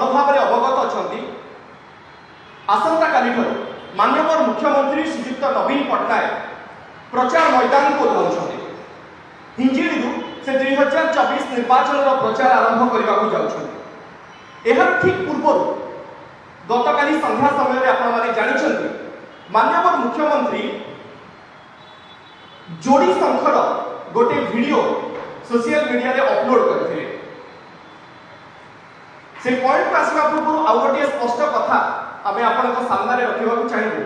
भाव में अवगत अच्छा आसंता काली माननीय मुख्यमंत्री श्रीयुक्त नवीन पट्टनायक प्रचार मैदान को ओह्लाउछन्ति। हिंजिड़ी से 2024 निर्वाचन प्रचार आरंभ करने को जाउछन्ति। एहर ठीक पूर्व गतकाली संध्या समय आपने जानिछन्ति माननीय मुख्यमंत्री जोड़ी शंखर गोटे वीडियो सोशल मीडिया रे अपलोड करथिले। से पॉइंट को आसवा पूर्व आउ गोटे स्पष्ट कथा आमे आपनक सामने रखिबा को चाहिबो।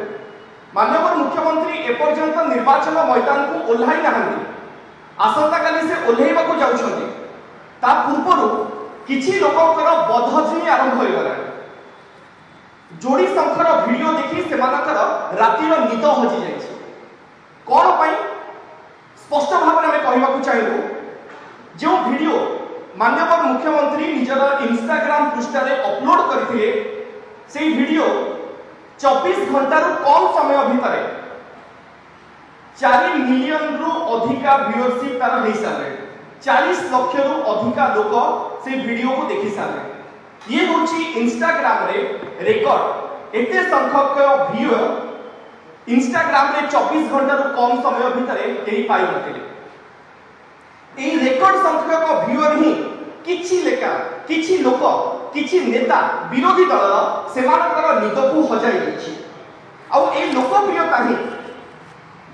माननीय मुख्यमंत्री एपर्यंत निर्वाचन मैदान को ओह्लाई नाहंती। आसंता काली से ओह्लाइबा को जाउछन्ति। ता पूर्व किछि लोककर बधजनी आरंभ होई गला। जोड़ी शंखर वीडियो देखि सेमानकर रातिर निद हजि जाइछि। कोन पई स्पष्ट भाव में कहवा को चाहिए जो वीडियो माननीय मुख्यमंत्री निजर इंस्टाग्राम पृष्ठ में अपलोड करथिले से वीडियो 24 घंटा रु कम समय भितर 4 मिलियन रु अधिका व्यूअरशिप तार हो सारे 40 लाख रु अधिका लोक से वीडियो को देखि सारे। ये होची इंस्टाग्राम रे रिकॉर्ड एते संख्यक व्यूअर इंस्टाग्राम रे 24 घंटा रु कम समय भितर केही पाई नथिले। एही रिकॉर्ड संख्यक व्यूअर ही किछि लेखा किछि लोक किछि नेता विरोधी दलर सेमानकर निद को हजाई दैछि। आ ए लोकप्रियता ही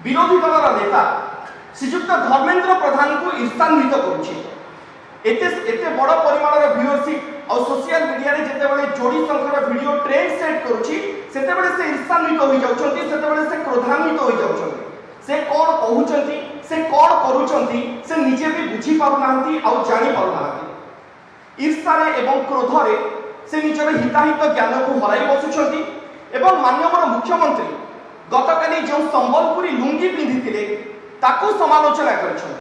विरोधी दलर नेता श्रीयुक्त धर्मेंद्र प्रधान को ईर्षान्वित करुछि। एते बड़ परिमाणर व्यूअरशिप और सोशल मीडिया रे जेतेबेले जोड़ी शंकर वीडियो ट्रेंड सेट करुछि सेतेबेले से ईर्षान्वित होई जाउछन्ति, सेतेबेले से क्रोधान्वित होई जाउछन्ति। से कोन कहउछन्ति से कोन करूछन्ति से निजे भी बुझी पारु नाहंती आ जानि पारु नाहंती। ईर्षा रे एवं क्रोध रे से निजर हिताहित ज्ञान को हराई बसुछन्ति। एवं माननीय मुख्यमंत्री गतकाली जो संबलपुरी लुंगी पिंधिथिले ताकू समालोचना करिछन्ति।